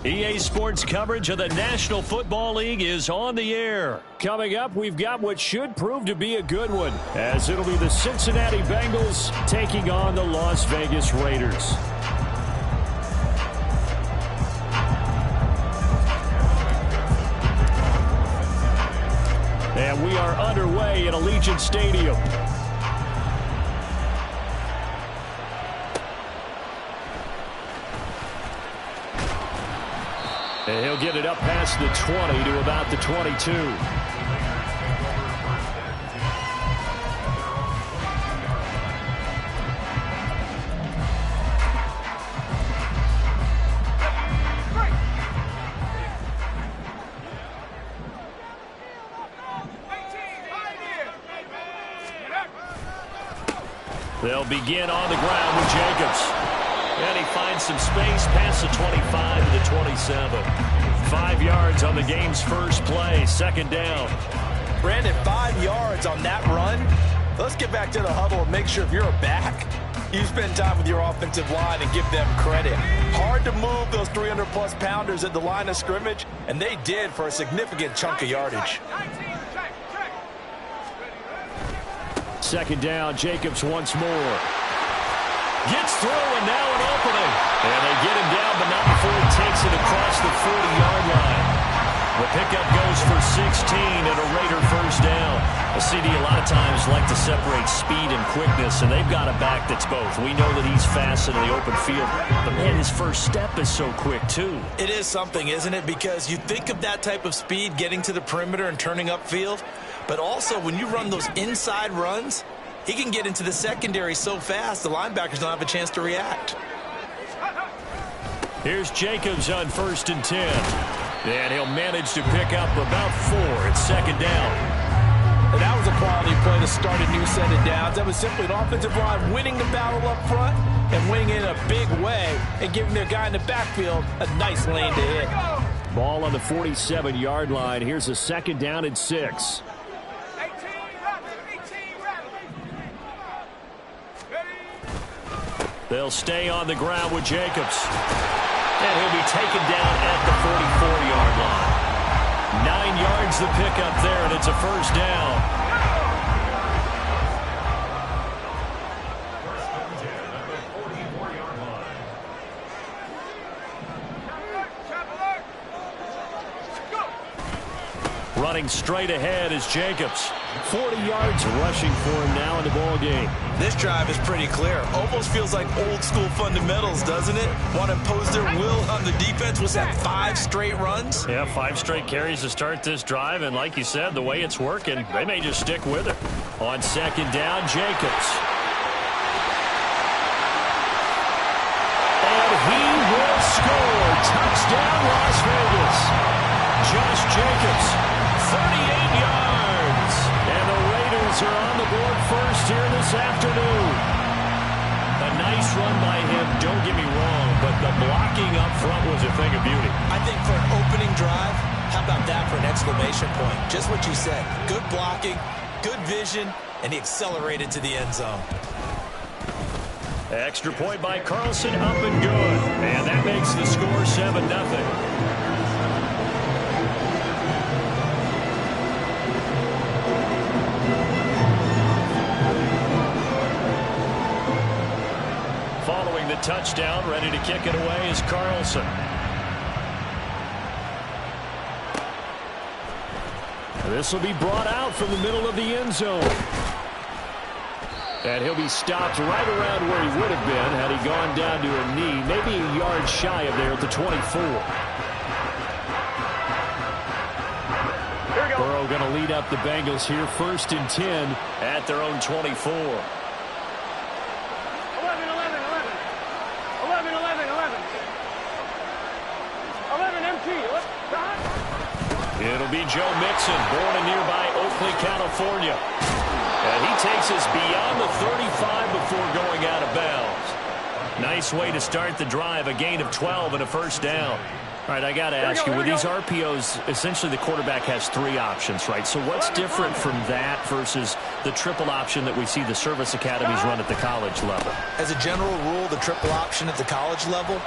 EA Sports coverage of the National Football League is on the air. Coming up, we've got what should prove to be a good one, as it'll be the Cincinnati Bengals taking on the Las Vegas Raiders. And we are underway at Allegiant Stadium. And he'll get it up past the 20 to about the 22. They'll begin on the ground with Jacobs. And he finds some space past the 25 to the 27. 5 yards on the game's first play, second down. Brandon, 5 yards on that run. Let's get back to the huddle and make sure if you're a back, you spend time with your offensive line and give them credit. Hard to move those 300-plus pounders at the line of scrimmage, and they did for a significant chunk of yardage. Second down, Jacobs once more. Gets through, and now an opening. And they get him down, but not before he takes it across the 40-yard line. The pickup goes for 16 and a Raider first down. A CD a lot of times like to separate speed and quickness, and they've got a back that's both. We know that he's fast in the open field, but man, his first step is so quick too. It is something, isn't it? Because you think of that type of speed getting to the perimeter and turning upfield, but also when you run those inside runs, he can get into the secondary so fast, the linebackers don't have a chance to react. Here's Jacobs on 1st and 10. And he'll manage to pick up about 4 at second down. And that was a quality play to start a new set of downs. That was simply an offensive line winning the battle up front and winning it in a big way and giving their guy in the backfield a nice lane to hit. Ball on the 47-yard line. Here's a second down and 6. They'll stay on the ground with Jacobs. And he'll be taken down at the 44-yard line. 9 yards the pickup there, and it's a first down. Running straight ahead is Jacobs. 40 yards rushing for him now in the ball game. This drive is pretty clear. Almost feels like old school fundamentals, doesn't it? Want to impose their will on the defense. Was that 5 straight runs? Yeah, 5 straight carries to start this drive. And like you said, the way it's working, they may just stick with it. On second down, Jacobs. And he will score. Touchdown, Las Vegas. Josh Jacobs, 38 yards. And the Raiders are on the board first here this afternoon. A nice run by him, don't get me wrong, but the blocking up front was a thing of beauty. I think for an opening drive, how about that for an exclamation point? Just what you said. Good blocking, good vision, and he accelerated to the end zone. Extra point by Carlson, up and good. And that makes the score 7-0. Following the touchdown, ready to kick it away is Carlson. This will be brought out from the middle of the end zone. And he'll be stopped right around where he would have been had he gone down to a knee, maybe a yard shy of there at the 24. Burrow going to lead up the Bengals here, 1st and 10 at their own 24. 11 MT. It'll be Joe Mixon, born in nearby Oakley, California. And he takes us beyond the 35 before going out of bounds. Nice way to start the drive, a gain of 12 and a first down. All right, I got to ask you, with these RPOs, essentially the quarterback has 3 options, right? So what's different from that versus the triple option that we see the service academies run at the college level? As a general rule, the triple option at the college level,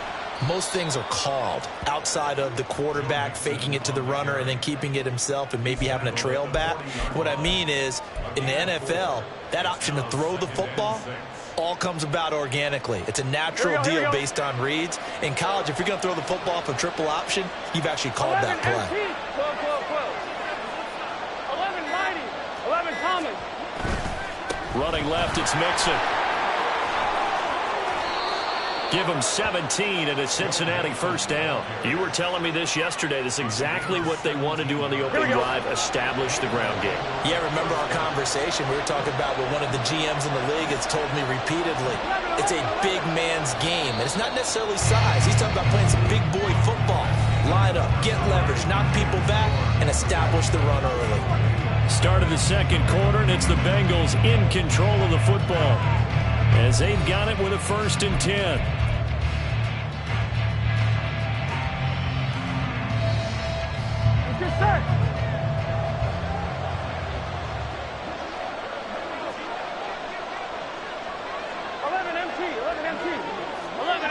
most things are called outside of the quarterback faking it to the runner and then keeping it himself and maybe having a trail back. What I mean is, in the NFL, that option to throw the football all comes about organically. It's a natural deal based on reads. In college, if you're going to throw the football off a triple option, you've actually called that play. 11 Mighty, 11 Thomas. Running left, it's Mixon. Give him 17 and a Cincinnati first down. You were telling me this yesterday. This is exactly what they want to do on the opening drive, establish the ground game. Yeah, remember our conversation. We were talking about what one of the GMs in the league has told me repeatedly. It's a big man's game, and it's not necessarily size. He's talking about playing some big boy football. Line up, get leverage, knock people back, and establish the run early. Start of the second quarter, and it's the Bengals in control of the football as they've got it with a 1st and 10. Set. 11 MT, 11 MT. 11.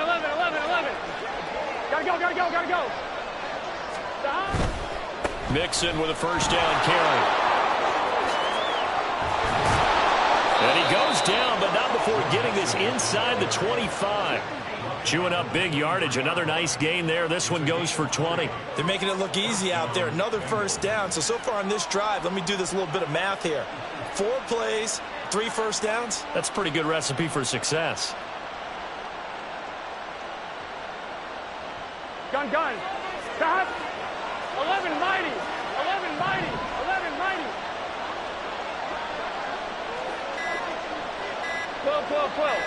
Gotta go. Stop. Mixon with a first down carry. And he goes down, but not before getting this inside the 25. Chewing up big yardage. Another nice gain there. This one goes for 20. They're making it look easy out there. Another first down. So far on this drive, let me do this little bit of math here. 4 plays, 3 first downs. That's a pretty good recipe for success. Gun. Stop. 11 Mighty, 11 Mighty. 12.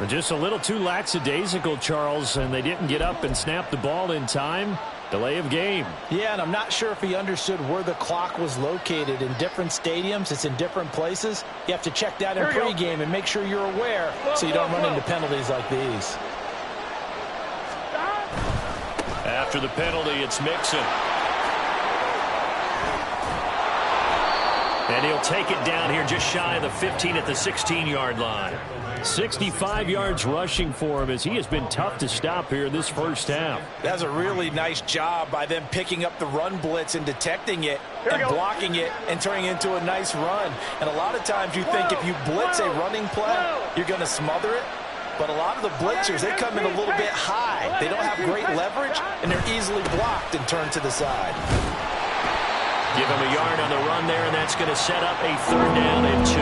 Just a little too lackadaisical, Charles, and they didn't get up and snap the ball in time. Delay of game. Yeah, and I'm not sure if he understood where the clock was located. In different stadiums, it's in different places. You have to check that in pregame and make sure you're aware so you don't run into penalties like these. After the penalty, it's Mixon. And he'll take it down here just shy of the 15 at the 16-yard line. 65 yards rushing for him as he has been tough to stop here this first half. That's a really nice job by them picking up the run blitz and detecting it and blocking it and turning it into a nice run. And a lot of times you think if you blitz a running play, you're going to smother it. But a lot of the blitzers, they come in a little bit high. They don't have great leverage, and they're easily blocked and turned to the side. Give him a yard on the run there, and that's going to set up a 3rd down and 2.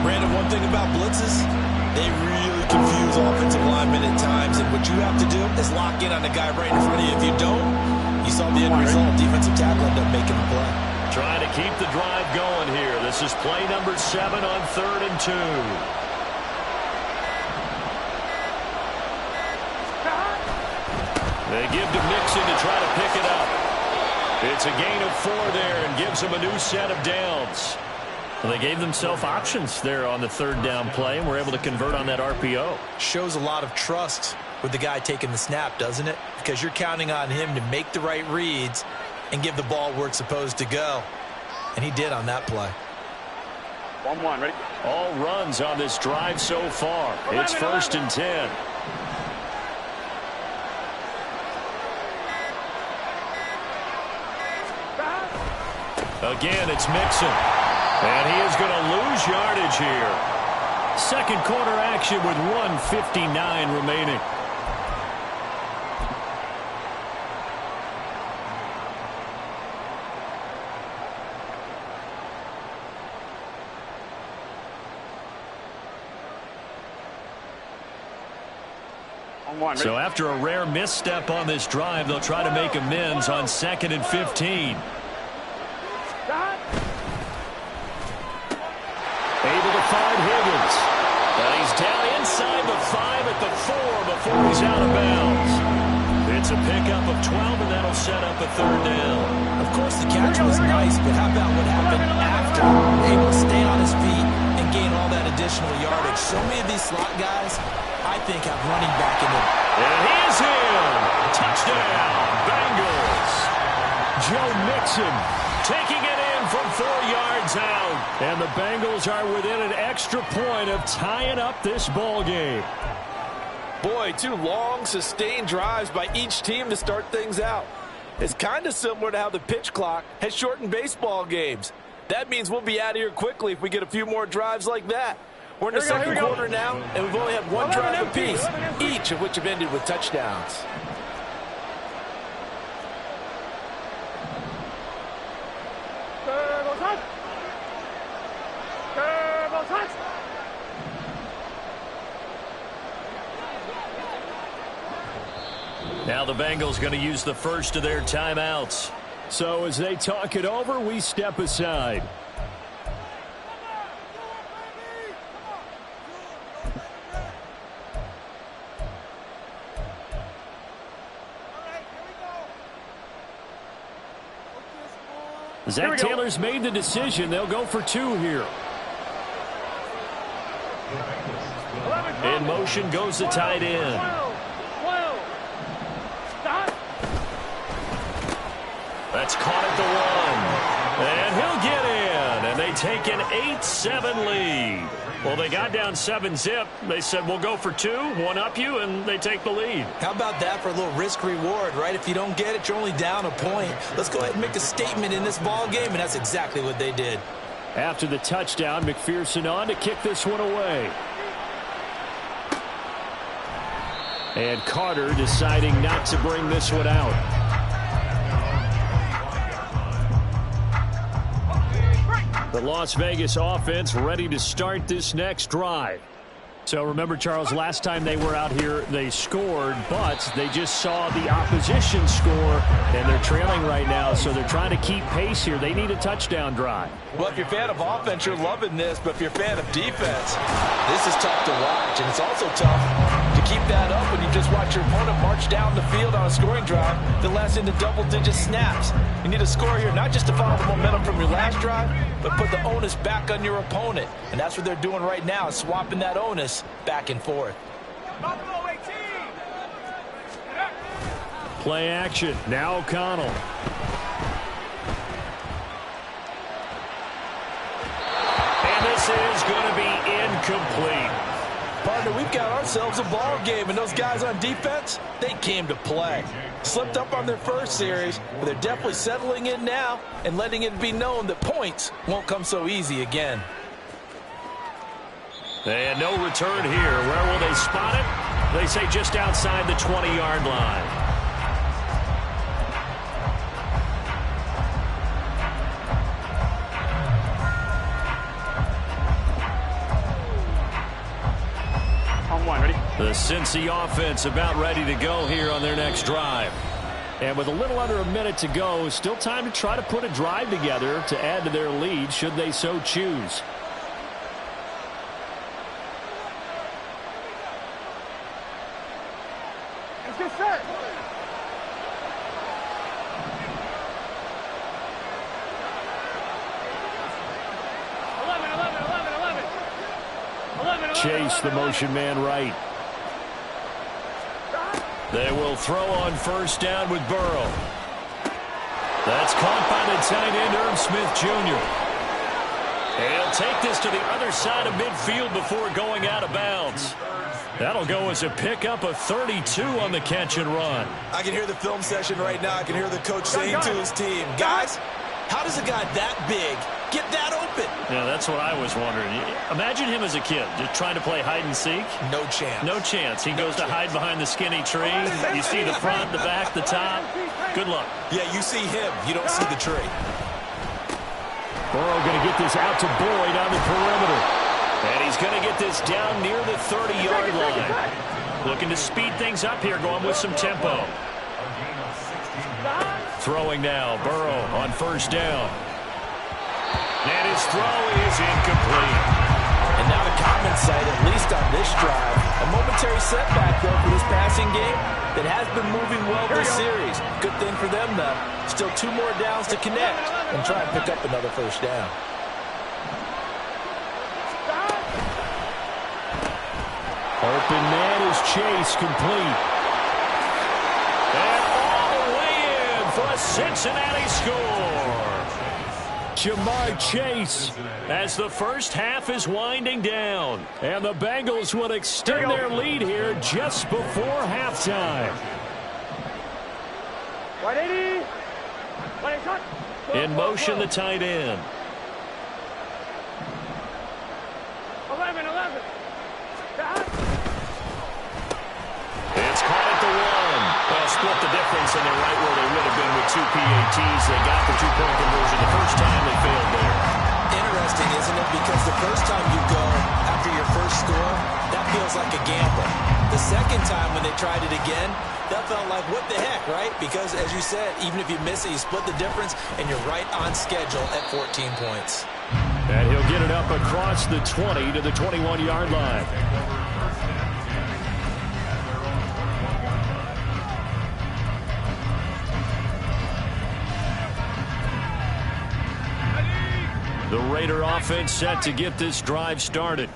Brandon, one thing about blitzes, they really confuse offensive linemen at times, and what you have to do is lock in on the guy right in front of you. If you don't, you saw the end result. Defensive tackle ended up making the play. Trying to keep the drive going here. This is play number 7 on 3rd and 2. They give to Mixon to try to pick it up. It's a gain of 4 there and gives them a new set of downs. Well, they gave themselves options there on the 3rd down play and were able to convert on that RPO. Shows a lot of trust with the guy taking the snap, doesn't it? Because you're counting on him to make the right reads and give the ball where it's supposed to go. And he did on that play. 1-1, ready? All runs on this drive so far. It's 1st and 10. Again, it's Mixon. And he is going to lose yardage here. Second quarter action with 1:59 remaining. So after a rare misstep on this drive, they'll try to make amends on 2nd and 15. Able to find Higgins. But he's down inside the 5 at the 4 before he's out of bounds. It's a pickup of 12, and that'll set up a 3rd down. Of course, the catch was nice, but how about what happened after? Able to stay on his feet and gain all that additional yardage. So many of these slot guys, I think, have running back in them. And he is in. Touchdown, Bengals. Joe Mixon taking it in one from 4 yards out. And the Bengals are within an extra point of tying up this ball game. Boy, 2 long, sustained drives by each team to start things out. It's kind of similar to how the pitch clock has shortened baseball games. That means we'll be out of here quickly if we get a few more drives like that. We're in the second quarter now, and we've only had 1 drive apiece, each of which have ended with touchdowns. Now the Bengals going to use the first of their timeouts. So as they talk it over, we step aside. Zach Taylor's made the decision. They'll go for 2 here. In motion goes the tight end. That's caught at the 1. And he'll get in. And they take an 8-7 lead. Well, they got down 7-zip. They said, we'll go for 2, 1 up you, and they take the lead. How about that for a little risk-reward, right? If you don't get it, you're only down a point. Let's go ahead and make a statement in this ball game, and that's exactly what they did. After the touchdown, McPherson on to kick this one away. And Carter deciding not to bring this one out. The Las Vegas offense ready to start this next drive. So remember, Charles, last time they were out here, they scored, but they just saw the opposition score, and they're trailing right now, so they're trying to keep pace here. They need a touchdown drive. Well, if you're a fan of offense, you're loving this, but if you're a fan of defense, this is tough to watch, and it's also tough to keep that up when you just watch your opponent march down the field on a scoring drive that lasts into double-digit snaps. You need a score here, not just to follow the momentum from your last drive, but put the onus back on your opponent, and that's what they're doing right now, swapping that onus back and forth. Play action. Now O'Connell. And this is going to be incomplete. Partner, we've got ourselves a ball game, and those guys on defense, they came to play. Slipped up on their first series, but they're definitely settling in now and letting it be known that points won't come so easy again. And no return here. Where will they spot it? They say just outside the 20-yard line. On 1, ready? The Cincy offense about ready to go here on their next drive. And with a little under a minute to go, still time to try to put a drive together to add to their lead should they so choose. Let's get set. Chase, the motion man, right. They will throw on first down with Burrow. That's caught by the tight end, Irv Smith Jr. And he'll take this to the other side of midfield before going out of bounds. That'll go as a pickup of 32 on the catch and run. I can hear the film session right now. I can hear the coach saying to his team, guys, how does a guy that big get that open? Yeah, that's what I was wondering. Imagine him as a kid, just trying to play hide and seek. No chance. No chance. He goes to hide behind the skinny tree. You see the front, the back, the top. Good luck. Yeah, you see him. You don't see the tree. Burrow going to get this out to Boyd on the perimeter. And he's going to get this down near the 30-yard line. Looking to speed things up here, going with some tempo. Throwing now, Burrow on first down. And his throw is incomplete. And now the comments cite, at least on this drive, a momentary setback, though, for this passing game that has been moving well this series. Good thing for them, though. Still 2 more downs to connect and try and pick up another first down. Open man is Chase, complete. And all the way in for a Cincinnati score. Ja'Marr Chase, as the first half is winding down. And the Bengals will extend their lead here just before halftime. 180. 180. In motion, the tight end. 11. It's caught at the 1. Well, split the difference, and they're right where they would have been with 2 PATs. They got the 2-point conversion the first time. They failed there. Interesting, isn't it? Because the first time you go after your first score, that feels like a gamble. The second time when they tried it again, that felt like, what the heck, right? Because, as you said, even if you miss it, you split the difference, and you're right on schedule at 14 points. And he'll get it up across the 20 to the 21-yard line. The Raider offense set to get this drive started.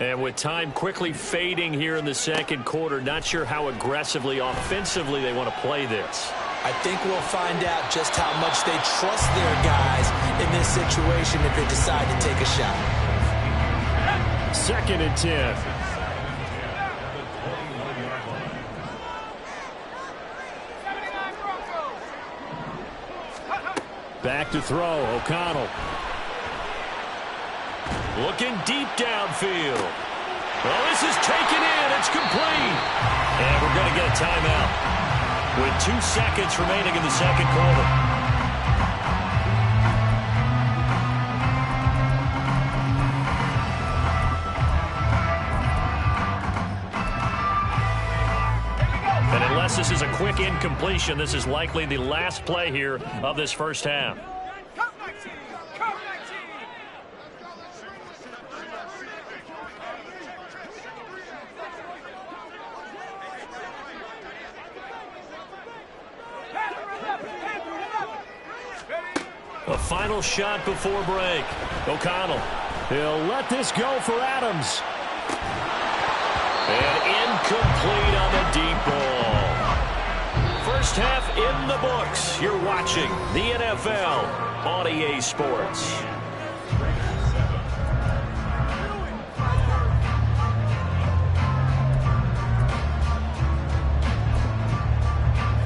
And with time quickly fading here in the second quarter, not sure how aggressively, offensively they want to play this. I think we'll find out just how much they trust their guys in this situation if they decide to take a shot. 2nd and 10. Back to throw, O'Connell. Looking deep downfield. Well, this is taken in. It's complete. And we're going to get a timeout with 2 seconds remaining in the second quarter. And unless this is a quick incompletion, this is likely the last play here of this first half. A final shot before break. O'Connell. He'll let this go for Adams. And incomplete on the deep ball. First half in the books. You're watching the NFL on EA Sports.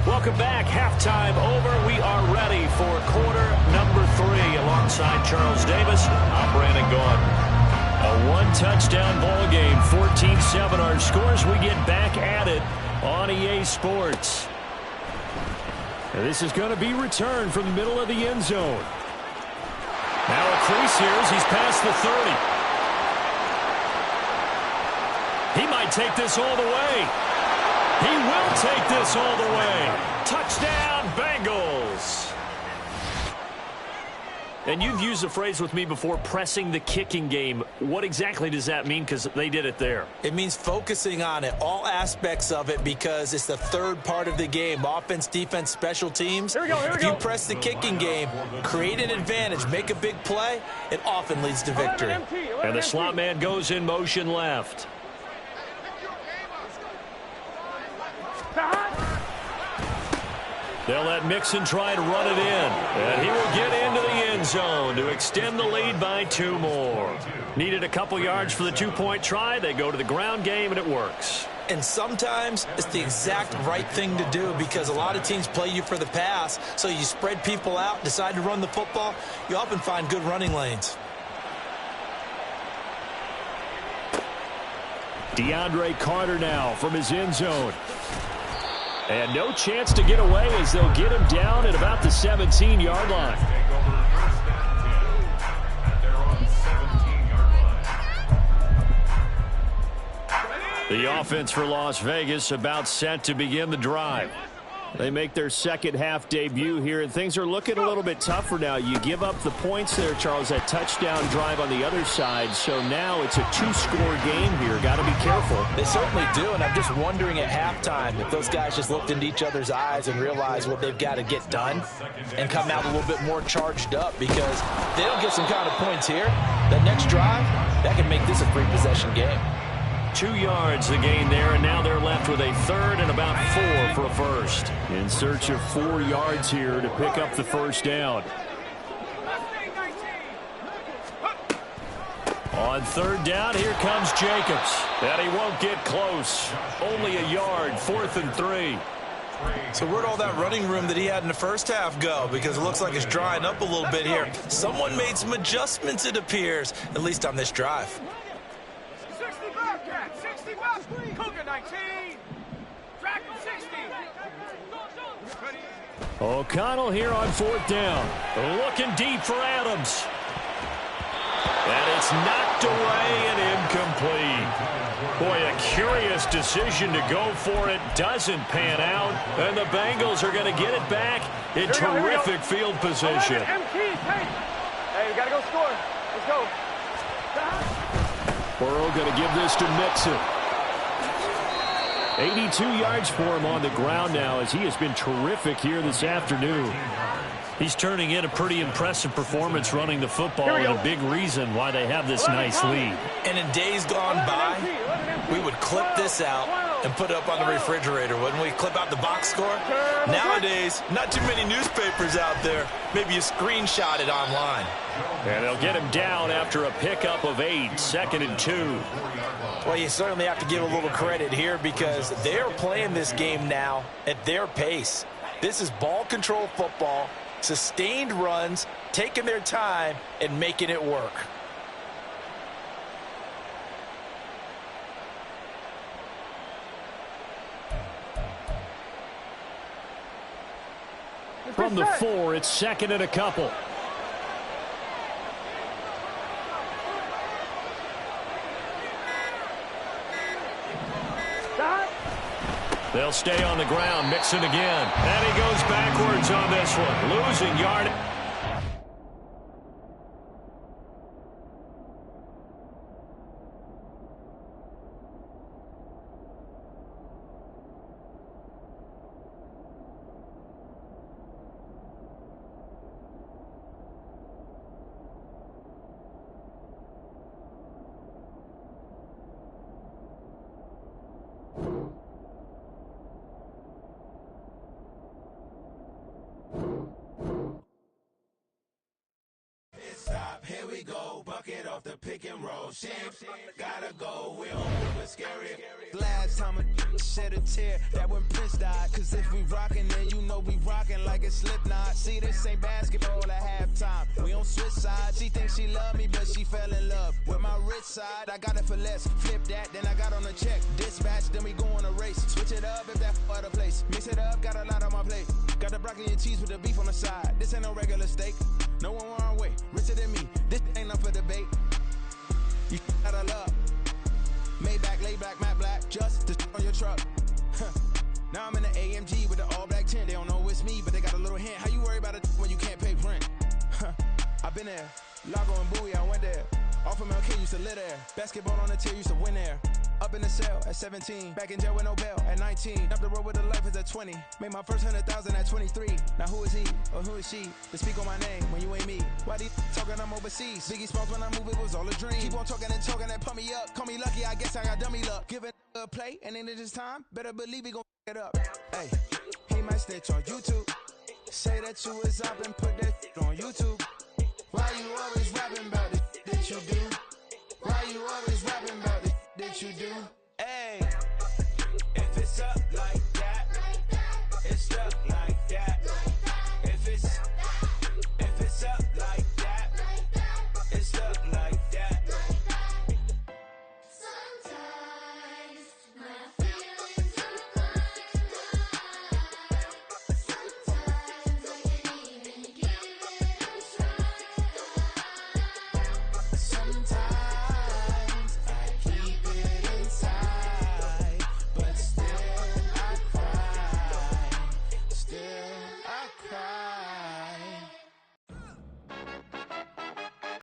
Welcome back. Halftime over. We are ready for quarter number 3. Alongside Charles Davis, I'm Brandon Gaudin. A one-touchdown ball game, 14-7 our scores. We get back at it on EA Sports. And this is going to be returned from the middle of the end zone. Now a crease here as he's past the 30. He might take this all the way. He will take this all the way. Touchdown, Bengals. And you've used the phrase with me before, pressing the kicking game. What exactly does that mean? Because they did it there. It means focusing on it, all aspects of it, because it's the third part of the game. Offense, defense, special teams. Here we go. If you press the kicking game, create an advantage, make a big play, it often leads to victory. And the slot man goes in motion left. They'll let Mixon try to run it in. And he will get into the end zone to extend the lead by 2 more. Needed a couple yards for the 2-point try. They go to the ground game, and it works. And sometimes it's the exact right thing to do, because a lot of teams play you for the pass. So you spread people out, decide to run the football. You often find good running lanes. DeAndre Carter now from his end zone. And no chance to get away as they'll get him down at about the 17-yard line. The offense for Las Vegas about set to begin the drive. They make their second half debut here, and things are looking a little bit tougher now. You give up the points there, Charles, that touchdown drive on the other side. So now it's a 2-score game here. Got to be careful. They certainly do, and I'm just wondering at halftime if those guys just looked into each other's eyes and realized what they've got to get done and come out a little bit more charged up, because if they don't get some kind of points here, that next drive, that can make this a 3-possession game. 2 yards the gain there, and now they're left with a third and about 4 for a first. In search of 4 yards here to pick up the first down. On third down, here comes Jacobs. And he won't get close. Only a yard, 4th and 3. So where'd all that running room that he had in the first half go? Because it looks like it's drying up a little bit here. Someone made some adjustments, it appears, at least on this drive. 60 Bobcat, 60 Bobcat, Cougar 19, track 60. O'Connell here on 4th down. Looking deep for Adams. And it's knocked away and incomplete. Boy, a curious decision to go for it. Doesn't pan out. And the Bengals are going to get it back in terrific field position. Hey, we got to go score. Let's go. Burrow going to give this to Mixon. 82 yards for him on the ground now as he has been terrific here this afternoon. He's turning in a pretty impressive performance running the football and a big reason why they have this nice lead. And in days gone by, we would clip this out and put it up on the refrigerator, wouldn't we? Clip out the box score. Nowadays, not too many newspapers out there. Maybe you screenshot it online. And they'll get him down after a pickup of 8, 2nd and 2. Well, you certainly have to give a little credit here because they're playing this game now at their pace. This is ball control football, sustained runs, taking their time and making it work. From the 4, it's 2nd and a couple. They'll stay on the ground. Mixon again. And he goes backwards on this one. Losing yard. Here we go, bucket off the pick and roll. Shit, gotta go, we don't move it scary. Last time a shed a tear, that when Prince died. Cause if we rockin', then you know we rockin' like it's Slipknot. See, this ain't basketball at halftime. We don't switch sides. She thinks she love me, but she fell in love with my rich side. I got it for less. Flip that, then I got on a check. Dispatch, then we go on a race. Switch it up if that other place. Mix it up, got a lot on my plate. Got the broccoli and cheese with the beef on the side. This ain't no regular steak. No one wrong way, richer than me. This ain't up for debate. You out of love. Maybach, laid back, matte black, just to on your truck. Now I'm in the AMG with the all black tint. They don't know it's me, but they got a little hint. How you worry about it when you can't pay rent? I've been there. Lago and Bowie, I went there. Off of MLK, used to live there. Basketball on the tier, used to win there. Up in the cell at 17. Back in jail with no bail at 19. Up the road with the life is at 20. Made my first 100,000 at 23. Now who is he or who is she to speak on my name when you ain't me? Why they talking I'm overseas? Biggie Smalls when I move it was all a dream. Keep on talking and pump me up. Call me lucky, I guess I got dummy luck. Give it a play and then it's time. Better believe we gon' it up. Hey, he might snitch on YouTube. Say that you was up and put that on YouTube. Why you always rapping about it that you do? Why you always rapping about